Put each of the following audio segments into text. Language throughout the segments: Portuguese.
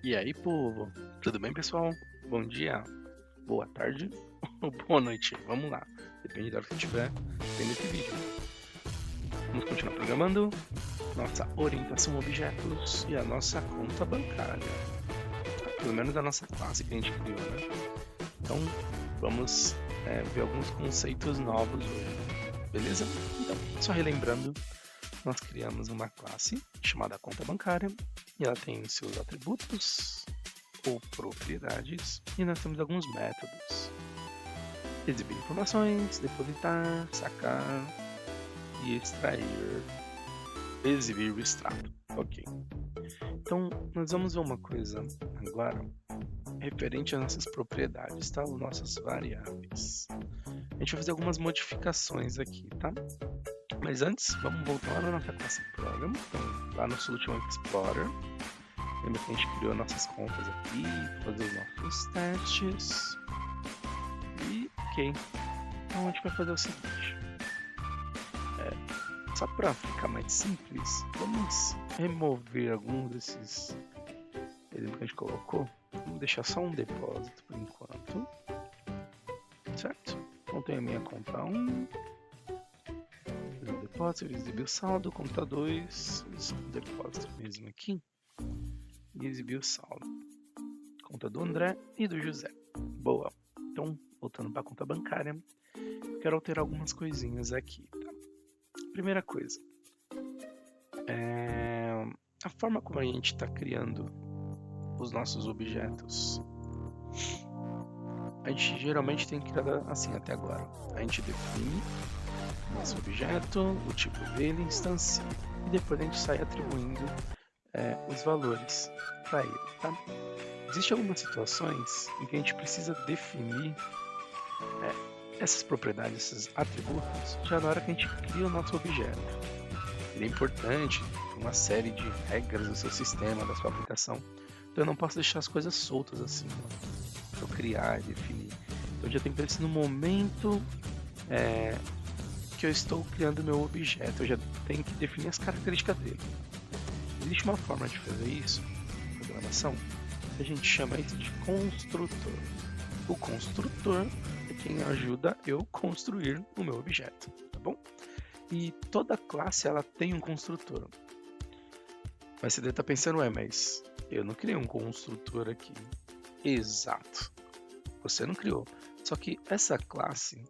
E aí, povo? Tudo bem, pessoal? Bom dia, boa tarde ou boa noite? Vamos lá. Depende da hora que tiver vendo esse vídeo. Vamos continuar programando nossa orientação a objetos e a nossa conta bancária. Pelo menos da nossa classe que a gente criou, né? Então, vamos ver alguns conceitos novos hoje. Beleza? Então, só relembrando, nós criamos uma classe chamada conta bancária e ela tem seus atributos ou propriedades e nós temos alguns métodos: exibir informações, depositar, sacar e extrair, exibir o extrato. Ok. Então nós vamos ver uma coisa agora referente às nossas propriedades, tá? As nossas variáveis. A gente vai fazer algumas modificações aqui, tá? Mas antes, vamos voltar lá na nossa classe Program, então, lá no Solution Explorer. Lembra que a gente criou nossas contas aqui, fazer os nossos testes. E ok. Então a gente vai fazer o seguinte. Só para ficar mais simples, vamos remover alguns desses exemplos que a gente colocou. Vamos deixar só um depósito por enquanto. Certo? Então tem a minha conta 1. Depósito, exibir o saldo, conta 2, depósito mesmo aqui. E exibir o saldo. Conta do André e do José. Boa. Então, voltando para a conta bancária, quero alterar algumas coisinhas aqui. Tá? Primeira coisa. A forma como a gente está criando os nossos objetos. A gente geralmente tem criado assim até agora. A gente define nosso objeto, o tipo dele, instancia. E depois a gente sai atribuindo os valores para ele, tá? Existem algumas situações em que a gente precisa definir essas propriedades, esses atributos, já na hora que a gente cria o nosso objeto. Ele é importante para uma série de regras do seu sistema, da sua aplicação. Então eu não posso deixar as coisas soltas assim, para eu criar e definir. Então eu já tenho que ver se no momento que eu estou criando o meu objeto, eu já tenho que definir as características dele. Existe uma forma de fazer isso, programação, que a gente chama isso de construtor. O construtor é quem ajuda eu construir o meu objeto, tá bom? E toda classe ela tem um construtor. Mas você deve estar pensando, mas eu não criei um construtor aqui. Exato. Você não criou. Só que essa classe,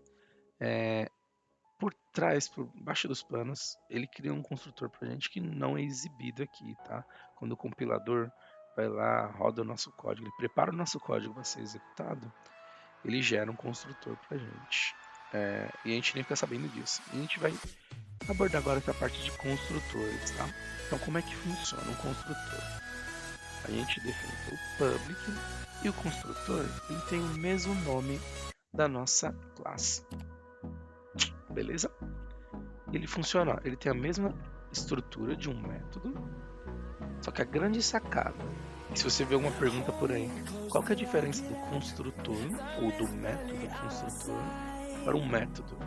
por trás, por baixo dos panos, ele cria um construtor pra gente que não é exibido aqui, tá? Quando o compilador vai lá, roda o nosso código, ele prepara o nosso código para ser executado, ele gera um construtor pra gente. E a gente nem fica sabendo disso. E a gente vai abordar agora essa parte de construtores, tá? Então como é que funciona um construtor? A gente define o public e o construtor ele tem o mesmo nome da nossa classe. Beleza? Ele funciona, ele tem a mesma estrutura de um método, só que a grande sacada, se você vê uma pergunta por aí, qual que é a diferença do construtor ou do método construtor para um método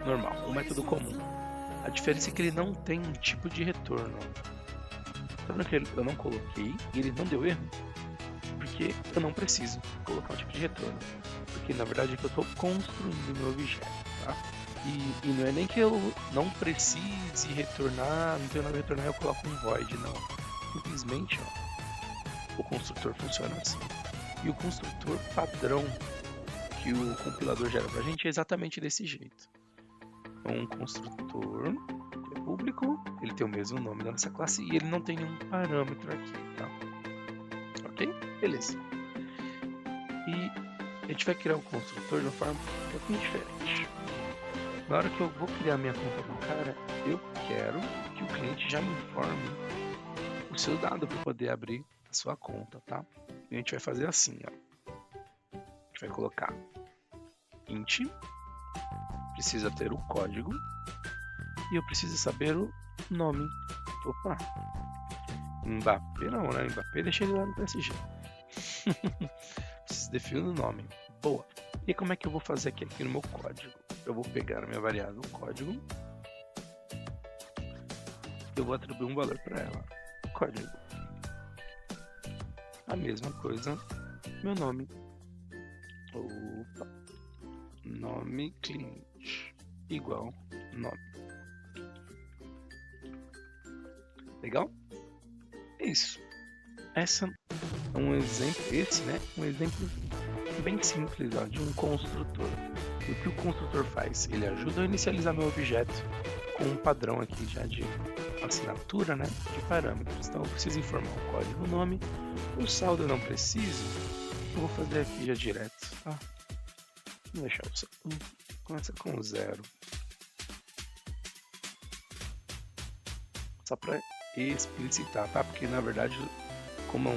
normal, um método comum? A diferença é que ele não tem um tipo de retorno. Tá vendo que eu não coloquei e ele não deu erro? Porque eu não preciso colocar um tipo de retorno. Porque na verdade é que eu estou construindo o meu objeto, tá? E não é nem que eu não precise retornar, não tenho nada a retornar, eu coloco um void, não. Simplesmente, o construtor funciona assim. E o construtor padrão que o compilador gera pra gente é exatamente desse jeito. É um construtor que é público, ele tem o mesmo nome da nossa classe e ele não tem nenhum parâmetro aqui, tá? Ok? Beleza. E a gente vai criar um construtor de uma forma um pouquinho diferente. Na hora que eu vou criar minha conta bancária, eu quero que o cliente já me informe o seu dado para poder abrir a sua conta, tá? E a gente vai fazer assim, A gente vai colocar int, precisa ter o código e eu preciso saber o nome. Opa, Mbappé não, né? Mbappé deixa ele lá no PSG. Preciso definir o nome. Boa. E como é que eu vou fazer aqui no meu código? Eu vou pegar a minha variável código. Eu vou atribuir um valor para ela. Código. a mesma coisa, meu nome. Opa. Nome cliente igual nome. Legal? É isso. Essa é um exemplo, um exemplo bem simples ó, de um construtor. E o que o construtor faz? Ele ajuda a inicializar meu objeto com um padrão aqui já de assinatura, né, de parâmetros. Então eu preciso informar o código, o nome, o saldo eu não preciso. Eu vou fazer aqui já direto. Tá? Vou deixar o saldo. Começa com 0. Só para explicitar, tá? Porque na verdade, como é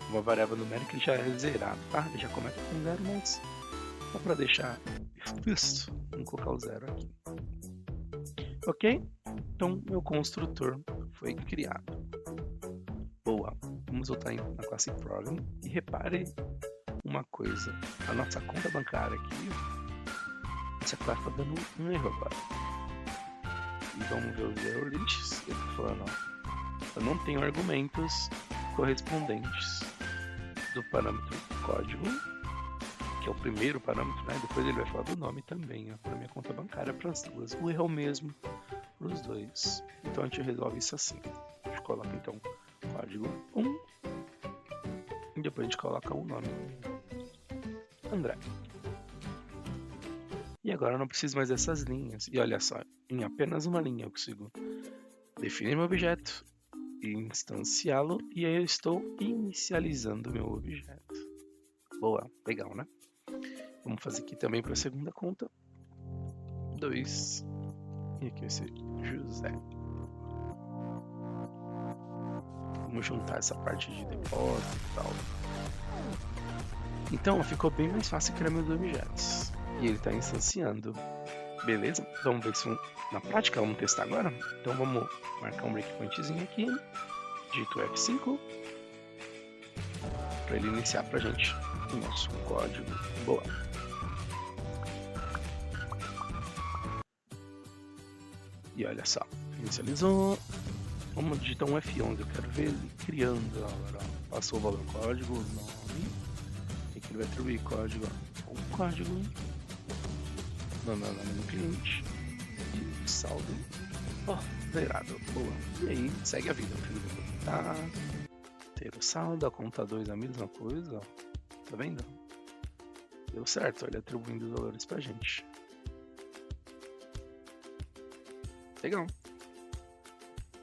uma variável numérica, ele já é zerado, tá? Ele já começa com 0, mas só para deixar explícito, vamos colocar o 0 aqui. Ok? Então, meu construtor foi criado. Boa. Vamos voltar na classe Program e repare uma coisa. A nossa conta bancária aqui, essa classe está dando um erro agora. E vamos ver os erro lists. Ele está falando, ó, eu não tenho argumentos correspondentes do parâmetro código, que é o primeiro parâmetro, né? Depois ele vai falar do nome também, para minha conta bancária, para as duas. O erro é o mesmo para os dois. Então a gente resolve isso assim. A gente coloca então código 1 e depois a gente coloca o nome André. E agora eu não preciso mais dessas linhas. E olha só, em apenas uma linha eu consigo definir meu objeto, instanciá-lo e aí eu estou inicializando meu objeto. Boa, legal, né? Vamos fazer aqui também para a segunda conta. 2. E aqui vai ser José. Vamos juntar essa parte de depósito e tal. Então ficou bem mais fácil criar meus objetos. E ele está instanciando. Beleza? Vamos ver se na prática vamos testar agora. Então vamos marcar um breakpointzinho aqui. Digito F5 para ele iniciar para a gente o nosso código. Boa. E olha só, inicializou. Vamos digitar um F11, eu quero ver ele criando agora. Passou o valor código, nome. E aqui ele vai atribuir código, o código, nome do cliente e saldo. Zerado, boa. E aí segue a vida. Tá. Ter o saldo, a conta 2 a mesma coisa, ó. Tá vendo? Deu certo, ele atribuindo os valores pra gente. Legal.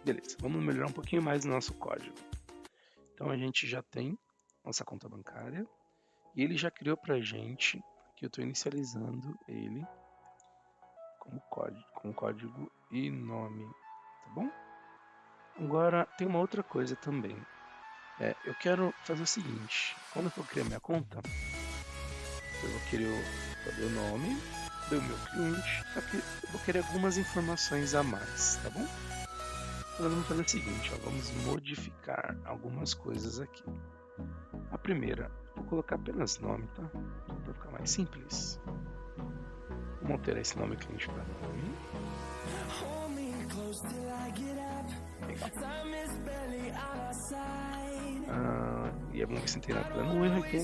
Beleza, vamos melhorar um pouquinho mais o nosso código. Então a gente já tem nossa conta bancária e ele já criou pra gente, aqui eu estou inicializando ele com código e nome, tá bom? Agora tem uma outra coisa também. Eu quero fazer o seguinte, quando eu for criar minha conta, eu vou querer o nome do meu cliente, só que eu vou querer algumas informações a mais, tá bom? Então vamos fazer o seguinte, ó, vamos modificar algumas coisas aqui. A primeira, vou colocar apenas nome, tá? Para ficar mais simples. Vamos alterar esse nome cliente para nome. E vamos ver se não tem nada dando erro aqui.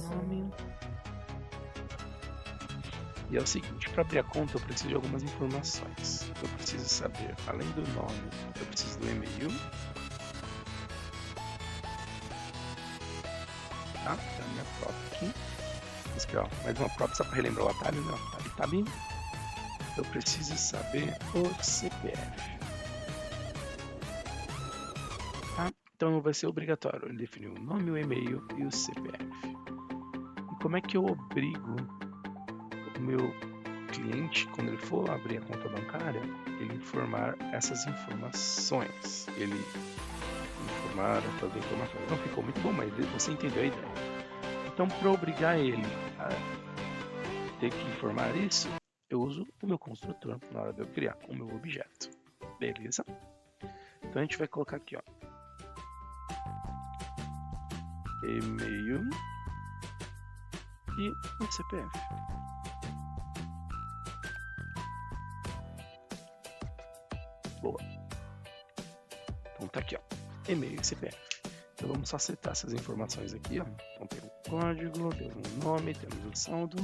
Nome. E é o seguinte, para abrir a conta eu preciso de algumas informações. Eu preciso saber, além do nome, eu preciso do e-mail. Tá? É a minha prop aqui. Vamos aqui, ó, mais uma prop só para relembrar o atalho, né? Tab. Eu preciso saber o CPF. Tá? Então vai ser obrigatório ele definir o nome, o e-mail e o CPF. E como é que eu obrigo o meu cliente, quando ele for abrir a conta bancária, ele informar essas informações? Ele informar essas informações. Não ficou muito bom, mas você entendeu a ideia. Então, para obrigar ele a ter que informar isso, eu uso o meu construtor na hora de eu criar o meu objeto. Beleza? Então a gente vai colocar aqui, ó, e-mail e o CPF. Boa. Então tá aqui, ó, e-mail e CPF. Então vamos só setar essas informações aqui, ó. Então tem o código, temos o nome, temos o saldo.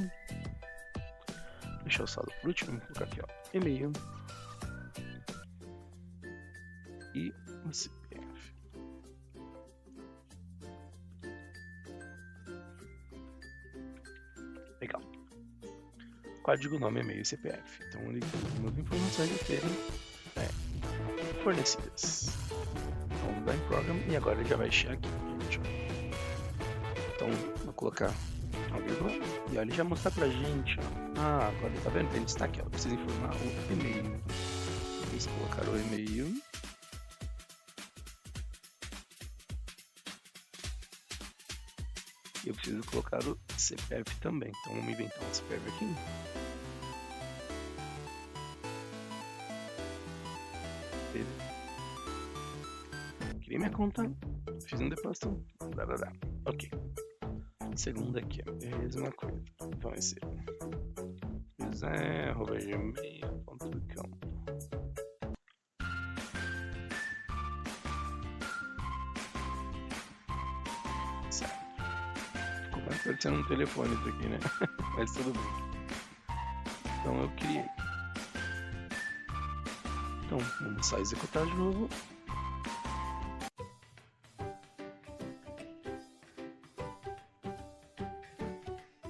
Deixar o saldo por último, vamos colocar aqui, ó, e-mail e o CPF. Legal. Código, nome, e-mail e CPF. Então ele tem algumas informações a serem fornecidas. Então vamos dar em program e agora ele já vai chegar aqui, gente, ó. Então vou colocar a vírgula e ó, ele já mostrar pra gente, ó. Ah, agora tá vendo? Tem destaque, ó. Precisa informar o e-mail. Vamos colocar o e-mail. E eu preciso colocar o CPF também. Então vamos inventar um CPF aqui. Criei minha conta, fiz um depósito, ok. Segunda aqui, a mesma coisa. Então vai ser josé@gmail.com. Certo. Ficou mais parecendo um telefone isso aqui, né? Mas tudo bem. Então eu criei. Então vamos só executar de novo.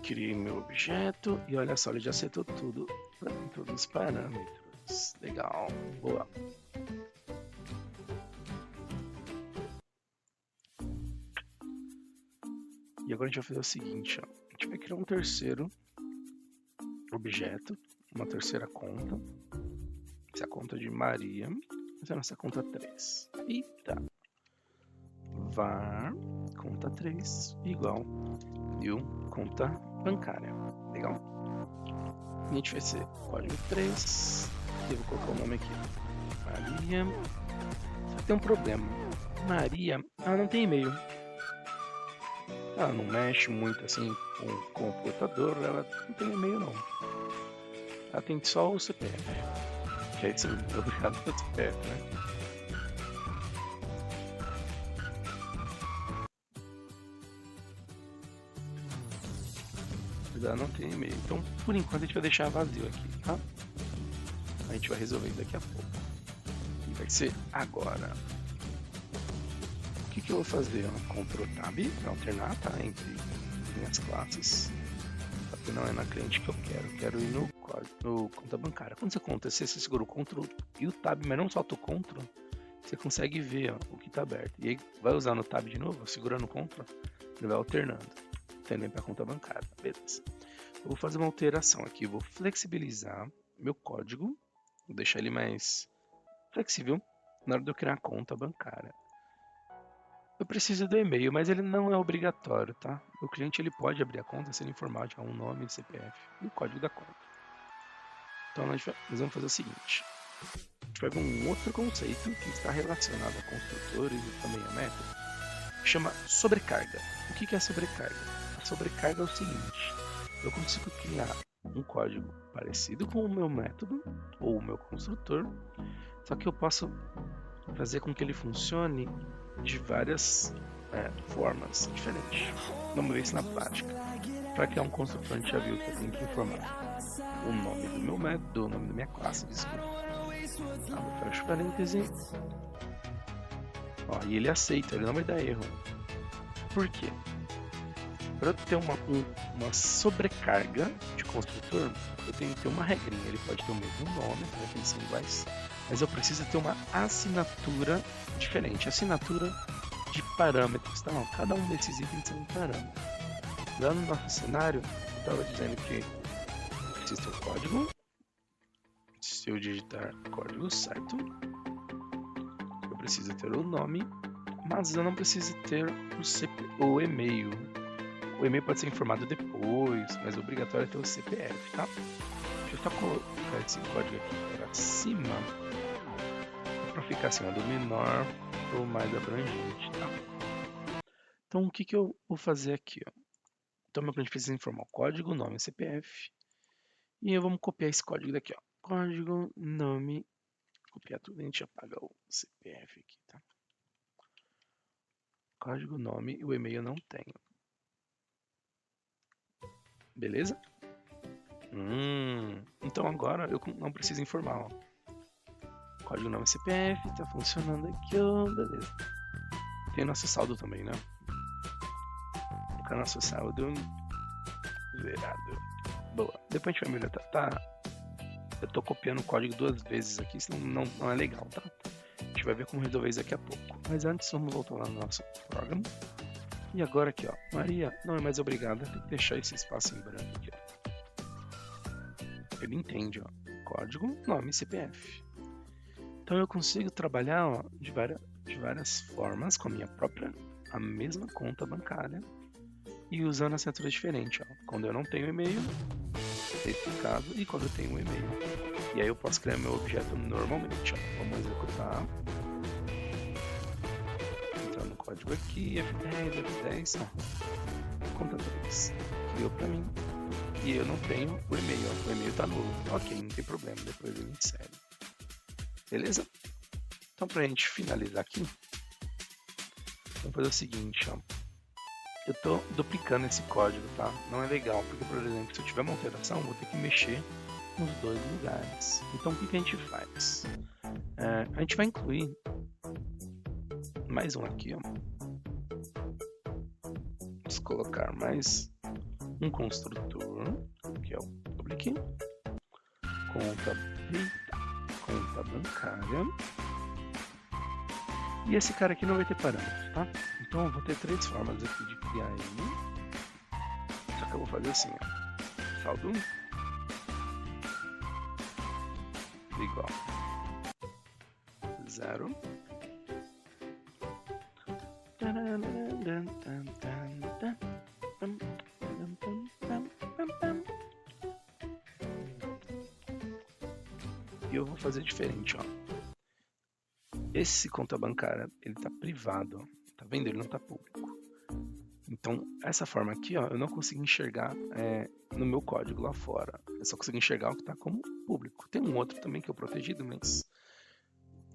Criei meu objeto e olha só, ele já setou tudo para dentro dos parâmetros. Legal, boa. E agora a gente vai fazer o seguinte, ó. A gente vai criar um terceiro objeto, uma terceira conta. Essa é a conta de Maria. Essa é a nossa conta 3. Eita! Var conta 3 igual new conta bancária. Legal? A gente vai ser código 3. E eu vou colocar o nome aqui. Maria. Só que tem um problema. Maria, ela não tem e-mail. Ela não mexe muito assim com o computador. Ela não tem e-mail não. Ela tem só o CPF. Que aí você é obrigado pelo CPF, né? Ela não tem e-mail. Então, por enquanto, a gente vai deixar vazio aqui, tá? A gente vai resolver daqui a pouco. E vai ser agora. O que eu vou fazer? Ctrl Tab para alternar, tá? Entre minhas classes. Só que não é na cliente que eu quero. Eu quero ir no conta bancária. Quando você conta, você segura o Ctrl e o Tab, mas não solta o Ctrl, você consegue ver, ó, o que está aberto. E aí vai usar no Tab de novo, segurando o Ctrl, ele vai alternando. Também para a conta bancária, beleza. Eu vou fazer uma alteração aqui, vou flexibilizar meu código, vou deixar ele mais flexível na hora de eu criar a conta bancária. Eu preciso do e-mail, mas ele não é obrigatório, tá? O cliente ele pode abrir a conta se ele informar já um nome, CPF e o código da conta. Então nós vamos fazer o seguinte. A gente vai ver um outro conceito que está relacionado a construtores e também a métodos, que chama sobrecarga. O que é sobrecarga? A sobrecarga é o seguinte: eu consigo criar um código parecido com o meu método ou o meu construtor, só que eu posso fazer com que ele funcione de várias formas diferentes. Vamos ver isso na prática. Para criar um construtor, a gente já viu que eu tenho que informar o nome do meu método, o nome da minha classe, desculpa. Tá, eu fecho parêntese. Ó, e ele aceita, ele não vai dar erro. Por quê? Para eu ter uma sobrecarga de construtor, eu tenho que ter uma regrinha. Ele pode ter o mesmo nome, eles são iguais, mas eu preciso ter uma assinatura diferente. Assinatura de parâmetros, tá? Não, cada um desses itens tem um parâmetro. Lá no nosso cenário, eu estava dizendo que eu preciso ter o código. Se eu digitar código certo, eu preciso ter o nome, mas eu não preciso ter o e-mail. O e-mail pode ser informado depois, mas é obrigatório ter o CPF, tá? Deixa eu só colocar esse código aqui para cima, para ficar acima do menor ou mais abrangente, tá? Então, o que eu vou fazer aqui, ó? Então, meu cliente precisa informar o código, nome, CPF, e vamos copiar esse código daqui, ó. Código, nome, copiar tudo, a gente apaga o CPF aqui, tá? código, nome e o e-mail eu não tenho. Beleza? Então agora eu não preciso informar, ó. Código, nome, CPF, tá funcionando aqui, ó, beleza. Tem nosso saldo também, né? Vou colocar nosso saldo zerado. Boa. Depois a gente vai melhorar, tá? Eu tô copiando o código 2 vezes aqui, senão não é legal, tá? A gente vai ver como resolver isso daqui a pouco. Mas antes, vamos voltar lá no nosso programa. E agora aqui, ó. Maria não é mais obrigada, tem que deixar esse espaço em branco aqui, ó. Ele entende, ó. Código, nome, CPF. Então eu consigo trabalhar, ó, de várias formas com a mesma conta bancária e usando assinaturas diferentes, ó. Quando eu não tenho e-mail, nesse caso, e quando eu tenho um e-mail. E aí eu posso criar meu objeto normalmente, ó. Vamos executar. Entrar no código aqui, F10, ó. Conta 3. Criou pra mim. E eu não tenho o e-mail, ó. O e-mail tá nulo. Ok, não tem problema, depois ele insere. Beleza? Então pra gente finalizar aqui, vamos fazer o seguinte, ó. Eu tô duplicando esse código, tá? Não é legal, porque, por exemplo, se eu tiver uma alteração, eu vou ter que mexer nos 2 lugares. Então, o que a gente faz? A gente vai incluir mais um aqui, ó. Vamos colocar mais um construtor, que é o public, conta bancária. E esse cara aqui não vai ter parâmetro, tá? Então eu vou ter 3 formas aqui de criar ele. Só que eu vou fazer assim, ó. Saldo igual 0. E eu vou fazer diferente, ó. Esse conta bancária, ele tá privado, ó. Tá vendo? Ele não tá público. Então, essa forma aqui, ó, eu não consigo enxergar no meu código lá fora. Eu só consigo enxergar o que tá como público. Tem um outro também que é o protegido, mas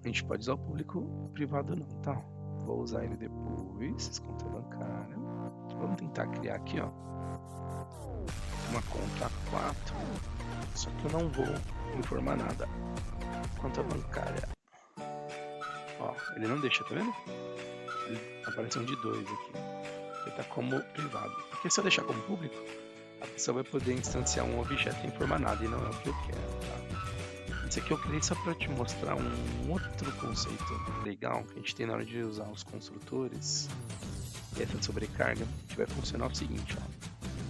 a gente pode usar o público privado não, tá? Vou usar ele depois, esse conta bancária. Vamos tentar criar aqui, ó, uma conta 4. Só que eu não vou informar nada. Conta bancária. Ó, ele não deixa, tá vendo? Ele aparece um de 2 aqui. Ele tá como privado. Porque se eu deixar como público, a pessoa vai poder instanciar um objeto e informar nada, e não é o que eu quero, tá? Isso aqui eu criei só para te mostrar um outro conceito legal que a gente tem na hora de usar os construtores. E essa sobrecarga, que vai funcionar o seguinte, ó.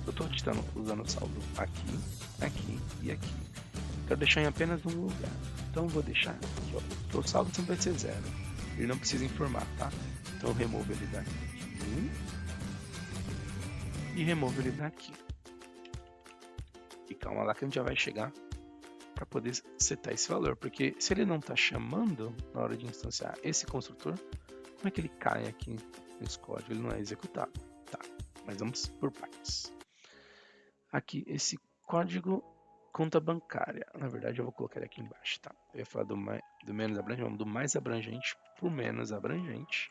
Eu tô usando o saldo aqui, aqui e aqui. Quero deixar em apenas um lugar. Então eu vou deixar aqui, ó. O saldo sempre vai ser 0. Ele não precisa informar, tá? Então eu removo ele daqui e removo ele daqui. E calma lá que a gente já vai chegar para poder setar esse valor, porque se ele não está chamando na hora de instanciar esse construtor, como é que ele cai aqui nesse código? Ele não é executado, tá? Mas vamos por partes. Aqui, esse código conta bancária, na verdade eu vou colocar ele aqui embaixo, tá? Eu ia falar do menos abrangente, vamos do mais abrangente para o menos abrangente.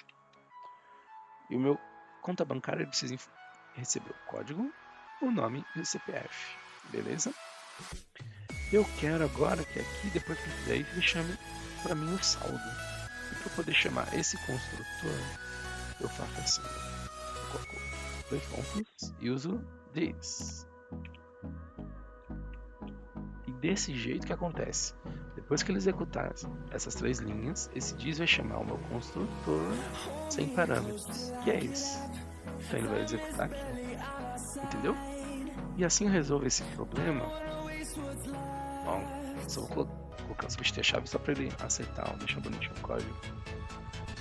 E o meu conta bancária ele precisa receber o código, o nome e o CPF, beleza? Eu quero agora que aqui, depois que eu fizer isso, ele chame para mim o saldo. E para poder chamar esse construtor, eu faço assim. Eu coloco 2 pontos e uso this. E desse jeito que acontece. Depois que ele executar essas 3 linhas, esse this vai chamar o meu construtor sem parâmetros. Que é esse. Então ele vai executar aqui. Entendeu? E assim eu resolvo esse problema. Bom, só vou colocar substituir a chave só para ele acertar, ó, deixar bonitinho o código.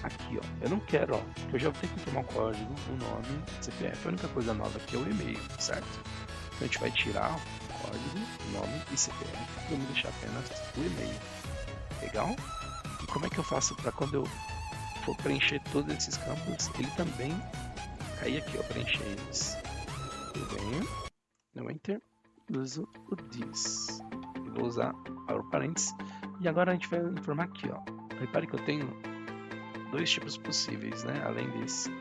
Aqui, ó, eu não quero, ó, porque eu já vou ter que informar o código, o nome, o CPF. A única coisa nova aqui é o e-mail, certo? Então a gente vai tirar o código, o nome e CPF e vamos deixar apenas o e-mail. Legal? E como é que eu faço para quando eu for preencher todos esses campos, ele também cair aqui, ó, preencher eles. Eu venho no Enter e uso o this. Vou usar para o parênteses. E agora a gente vai informar aqui, ó. Repare que eu tenho 2 tipos possíveis, né? Além desse.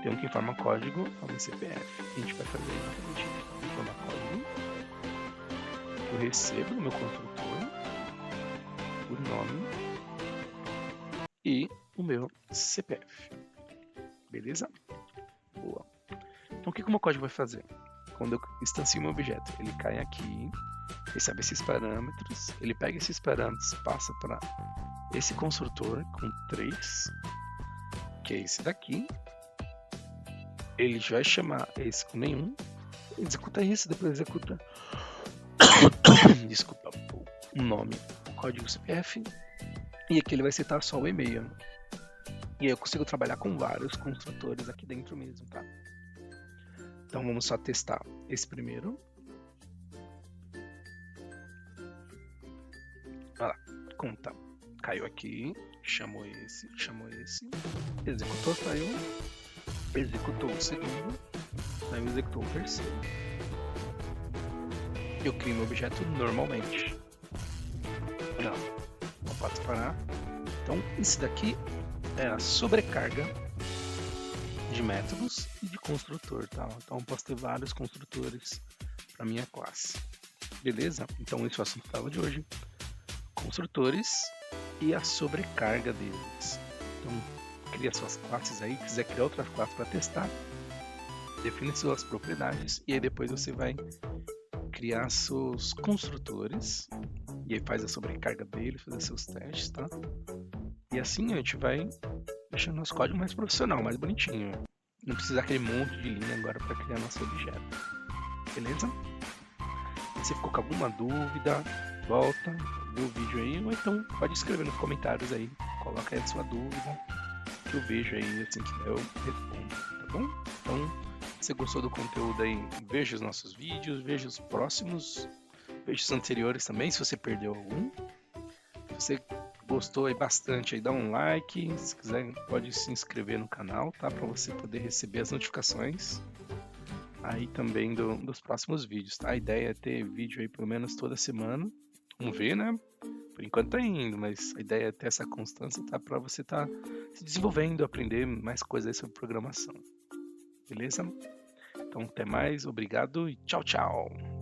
tem um que informa código, é o meu CPF. A gente vai fazer exatamente isso. Informar código. Eu recebo no meu construtor o nome e o meu CPF. Beleza? Boa. Então o que o meu código vai fazer? Quando eu instancio um objeto, ele cai aqui, recebe esses parâmetros, ele pega esses parâmetros, passa para esse construtor com 3, que é esse daqui. Ele vai chamar esse com nenhum, executa isso, depois executa desculpa, o nome, o código CPF, e aqui ele vai citar só o e-mail. E aí eu consigo trabalhar com vários construtores aqui dentro mesmo, tá? Então vamos só testar esse primeiro. Olha lá, conta. Caiu aqui, chamou esse, executou, saiu, executou o segundo, saiu, executou o terceiro. Eu crio meu objeto normalmente. Não pode parar. Então esse daqui é a sobrecarga de métodos e de construtor, tá? Então eu posso ter vários construtores para minha classe. Beleza? Então esse é o assunto da aula de hoje. Construtores e a sobrecarga deles. Então cria suas classes aí, quiser criar outra classe para testar, define suas propriedades e aí depois você vai criar seus construtores e aí faz a sobrecarga deles, fazer seus testes, tá? E assim a gente vai deixando nosso código mais profissional, mais bonitinho. Não precisa aquele monte de linha agora para criar nosso objeto. Beleza? Se ficou com alguma dúvida, volta, vê o vídeo aí, ou então pode escrever nos comentários aí, coloca aí a sua dúvida, que eu vejo aí, assim que eu respondo, tá bom? Então, se você gostou do conteúdo aí, veja os nossos vídeos, veja os próximos, veja os anteriores também, se você perdeu algum. Se você gostou aí bastante, aí dá um like, se quiser pode se inscrever no canal, tá? Para você poder receber as notificações aí também dos próximos vídeos, tá? A ideia é ter vídeo aí pelo menos toda semana. Vamos ver, né? Por enquanto tá indo, mas a ideia é ter essa constância, tá? Para você tá se desenvolvendo, aprender mais coisas sobre programação. Beleza? Então até mais, obrigado e tchau, tchau!